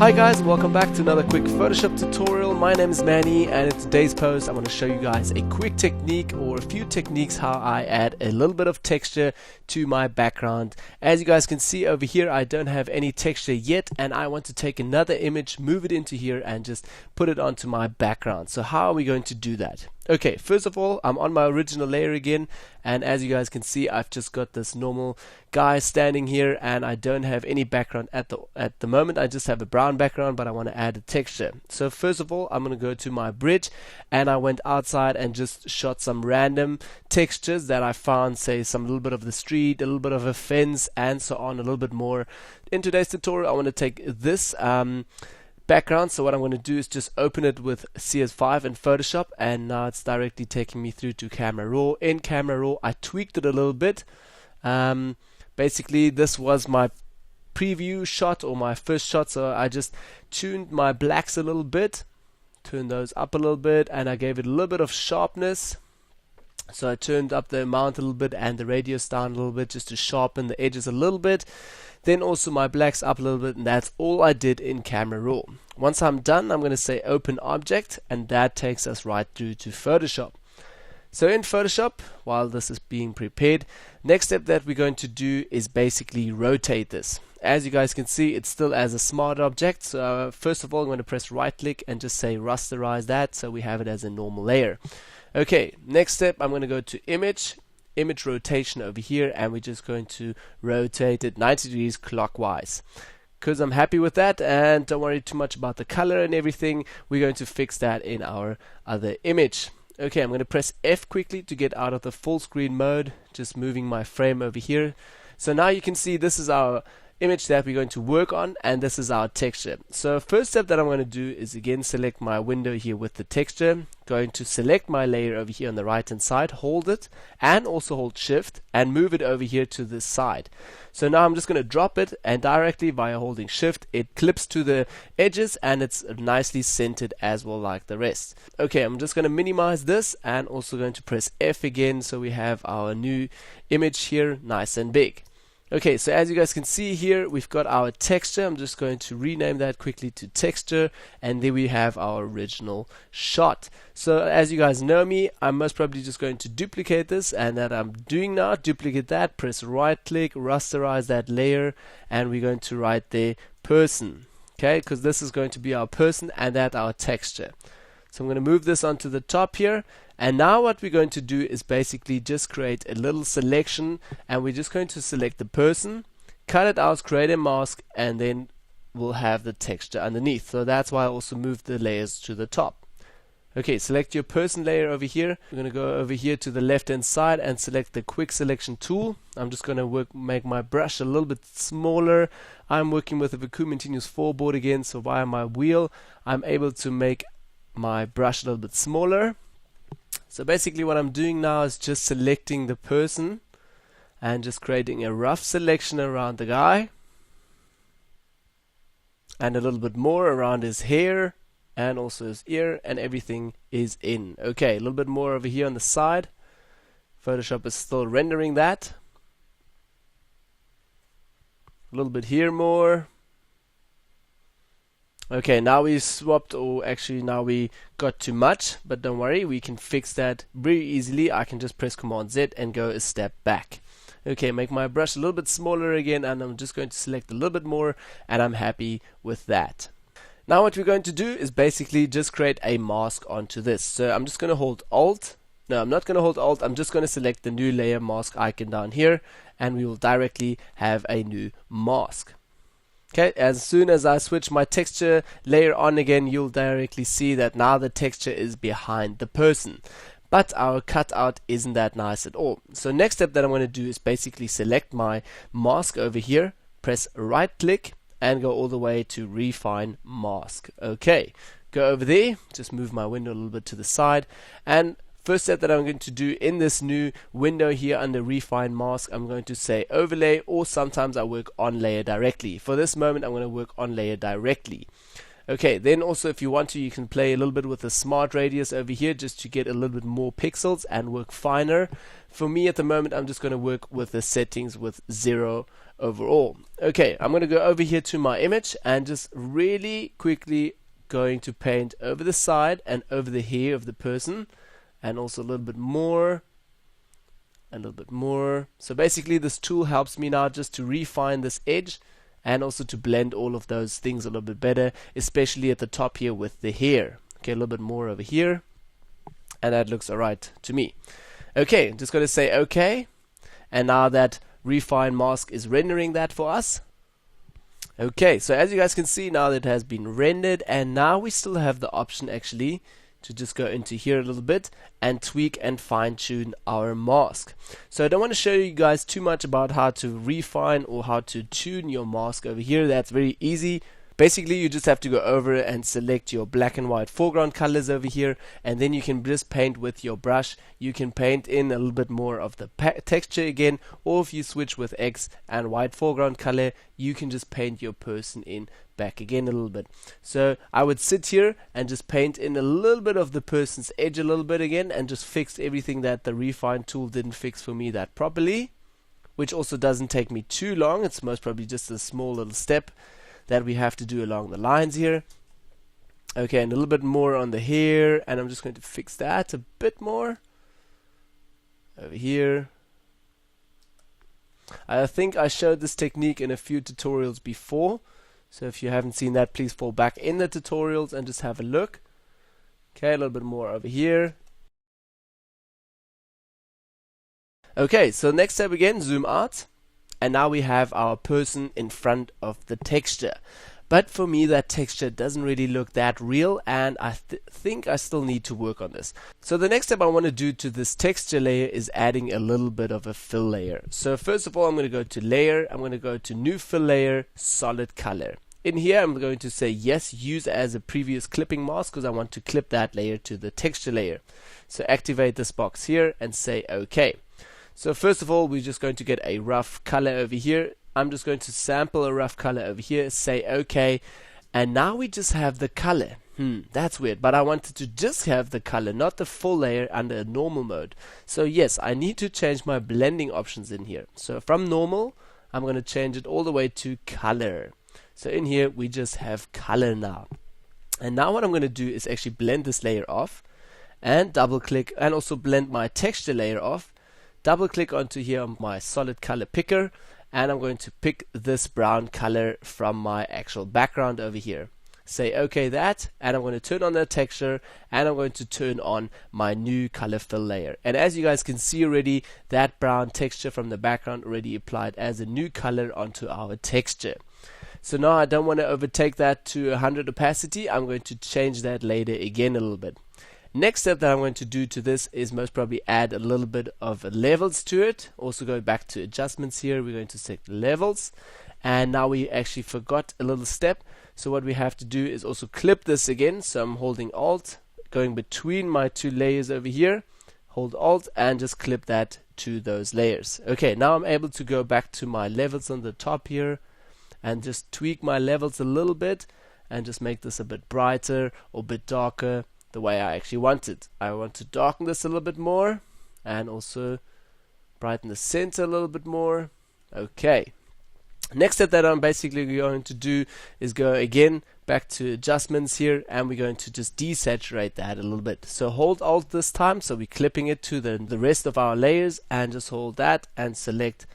Hi guys, welcome back to another quick Photoshop tutorial. My name is Manny, and in today's post I'm going to show you guys a quick technique or a few techniques how I add a little bit of texture to my background. As you guys can see over here, I don't have any texture yet, and I want to take another image, move it into here and just put it onto my background. So how are we going to do that? Okay, first of all, I'm on my original layer again, and as you guys can see, I've just got this normal guy standing here, and I don't have any background at the moment. I just have a brown background, but I want to add a texture. So first of all, I'm going to go to my bridge, and I went outside and just shot some random textures that I found, say some little bit of the street, a little bit of a fence, and so on, a little bit more. In today's tutorial, I want to take this background. So what I'm going to do is just open it with CS5 in Photoshop, and now it's directly taking me through to Camera Raw. In Camera Raw, I tweaked it a little bit. Basically, this was my preview shot or my first shot, so I just tuned my blacks a little bit, turned those up a little bit, and I gave it a little bit of sharpness. So I turned up the amount a little bit and the radius down a little bit just to sharpen the edges a little bit. Then also my blacks up a little bit, and that's all I did in Camera Raw. Once I'm done, I'm going to say Open Object, and that takes us right through to Photoshop. So in Photoshop, while this is being prepared, next step that we're going to do is basically rotate this. As you guys can see, it's still as a smart object. So first of all, I'm going to press right click and just say rasterize that, so we have it as a normal layer. Okay, next step, I'm going to go to image rotation over here, and we're just going to rotate it 90 degrees clockwise. Because I'm happy with that, and don't worry too much about the color and everything, we're going to fix that in our other image. Okay, I'm going to press F quickly to get out of the full screen mode, just moving my frame over here. So now you can see this is our image that we're going to work on, and this is our texture. So first step that I'm going to do is again select my window here with the texture, going to select my layer over here on the right hand side, hold it and also hold shift and move it over here to this side. So now I'm just going to drop it, and directly via holding shift it clips to the edges, and it's nicely centered as well like the rest. Okay, I'm just going to minimize this and also going to press F again, so we have our new image here nice and big. Okay, so as you guys can see here, we've got our texture. I'm just going to rename that quickly to texture, and then we have our original shot. So as you guys know me, I'm most probably just going to duplicate this, and that I'm doing now. Duplicate that, press right click, rasterize that layer, and we're going to write there person. Okay, because this is going to be our person and that our texture. So I'm going to move this onto the top here, and now what we're going to do is basically just create a little selection, and we're just going to select the person, cut it out, create a mask, and then we'll have the texture underneath. So that's why I also moved the layers to the top. Okay, select your person layer over here. We're going to go over here to the left hand side and select the quick selection tool. I'm just going to make my brush a little bit smaller. I'm working with a Vacuum Continuous 4 board again, so via my wheel I'm able to make my brush a little bit smaller. So basically what I'm doing now is just selecting the person and just creating a rough selection around the guy, and a little bit more around his hair and also his ear, and everything is in. Okay, a little bit more over here on the side. Photoshop is still rendering that. A little bit here more. Okay, now we swapped, or actually now we got too much, but don't worry, we can fix that very easily. I can just press Command Z and go a step back. Okay, make my brush a little bit smaller again, and I'm just going to select a little bit more, and I'm happy with that. Now what we're going to do is basically just create a mask onto this. So I'm just going to hold Alt. No, I'm not going to hold Alt. I'm just going to select the new layer mask icon down here, and we will directly have a new mask. Okay, as soon as I switch my texture layer on again, you'll directly see that now the texture is behind the person. But our cutout isn't that nice at all. So next step that I'm going to do is basically select my mask over here, press right click, and go all the way to refine mask. Okay, go over there, just move my window a little bit to the side, and first step that I'm going to do in this new window here under refine mask, I'm going to say overlay, or sometimes I work on layer directly. For this moment I'm going to work on layer directly. Okay, then also if you want to, you can play a little bit with the smart radius over here just to get a little bit more pixels and work finer. For me at the moment, I'm just going to work with the settings with 0 overall. Okay, I'm going to go over here to my image and just really quickly going to paint over the side and over the hair of the person, and also a little bit more, a little bit more. So basically this tool helps me now just to refine this edge and also to blend all of those things a little bit better, especially at the top here with the hair. Okay, a little bit more over here, and that looks alright to me. Okay, just going to say okay, and now that refine mask is rendering that for us. Okay, so as you guys can see, now that it has been rendered, and now we still have the option actually to just go into here a little bit and tweak and fine-tune our mask. So I don't want to show you guys too much about how to refine or how to tune your mask over here. That's very easy. Basically, you just have to go over and select your black and white foreground colors over here, and then you can just paint with your brush. You can paint in a little bit more of the texture again, or if you switch with X and white foreground color, you can just paint your person in back again a little bit. So I would sit here and just paint in a little bit of the person's edge a little bit again, and just fix everything that the refine tool didn't fix for me that properly, which also doesn't take me too long. It's most probably just a small little step that we have to do along the lines here. Okay, and a little bit more on the hair, and I'm just going to fix that a bit more over here. I think I showed this technique in a few tutorials before, so if you haven't seen that, please fall back in the tutorials and just have a look. Okay, a little bit more over here. Okay, so next step again, zoom out. And now we have our person in front of the texture. But for me, that texture doesn't really look that real, and I think I still need to work on this. So the next step I want to do to this texture layer is adding a little bit of a fill layer. So first of all, I'm going to go to layer, I'm going to go to new fill layer, solid color. In here, I'm going to say yes, use as a previous clipping mask, because I want to clip that layer to the texture layer. So activate this box here and say OK. So first of all, we're just going to get a rough color over here. I'm just going to sample a rough color over here, say OK, and now we just have the color. That's weird, but I wanted to just have the color, not the full layer under normal mode. So yes, I need to change my blending options in here. So from normal, I'm going to change it all the way to color. So in here, we just have color now. And now what I'm going to do is actually blend this layer off and double click, and also blend my texture layer off. Double click onto here on my solid color picker, and I'm going to pick this brown color from my actual background over here. Say OK that, and I'm going to turn on the texture, and I'm going to turn on my new color fill layer. And as you guys can see already, that brown texture from the background already applied as a new color onto our texture. So now I don't want to overtake that to 100 opacity. I'm going to change that later again a little bit. Next step that I'm going to do to this is most probably add a little bit of levels to it. Also go back to adjustments here, we're going to select levels, and now we actually forgot a little step. So what we have to do is also clip this again. So I'm holding Alt, going between my two layers over here, hold Alt and just clip that to those layers. Okay, now I'm able to go back to my levels on the top here and just tweak my levels a little bit and just make this a bit brighter or a bit darker, the way I actually want it. I want to darken this a little bit more and also brighten the center a little bit more. Okay. Next step that I'm basically going to do is go again back to adjustments here, and we're going to just desaturate that a little bit. So hold Alt this time, so we're clipping it to the rest of our layers, and just hold that and select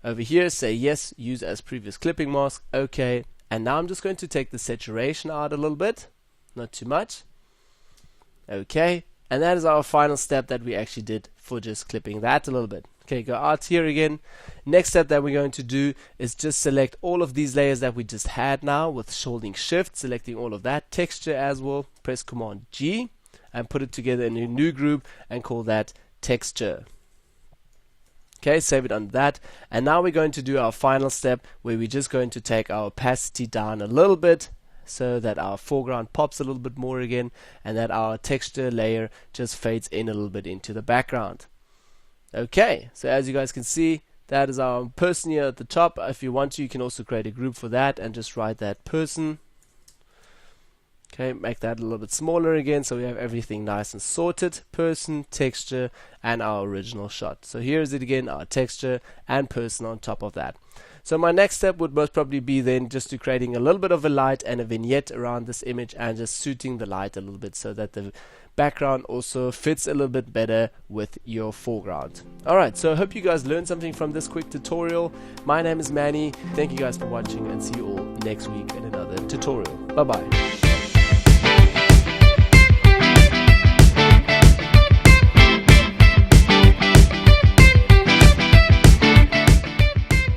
over here, say yes, use as previous clipping mask, OK. And now I'm just going to take the saturation out a little bit, not too much. Okay, and that is our final step that we actually did for just clipping that a little bit. Okay, go out here again. Next step that we're going to do is just select all of these layers that we just had now with holding shift, selecting all of that texture as well. Press Command G and put it together in a new group and call that texture. Okay, save it on that, and now we're going to do our final step where we're just going to take our opacity down a little bit, so that our foreground pops a little bit more again, and that our texture layer just fades in a little bit into the background. Okay, so as you guys can see, that is our person here at the top. If you want to, you can also create a group for that and just write that person. Okay, make that a little bit smaller again so we have everything nice and sorted. Person, texture, and our original shot. So here's it again, our texture and person on top of that. So my next step would most probably be then just to creating a little bit of a light and a vignette around this image and just suiting the light a little bit so that the background also fits a little bit better with your foreground. Alright, so I hope you guys learned something from this quick tutorial. My name is Manny. Thank you guys for watching and see you all next week in another tutorial. Bye bye.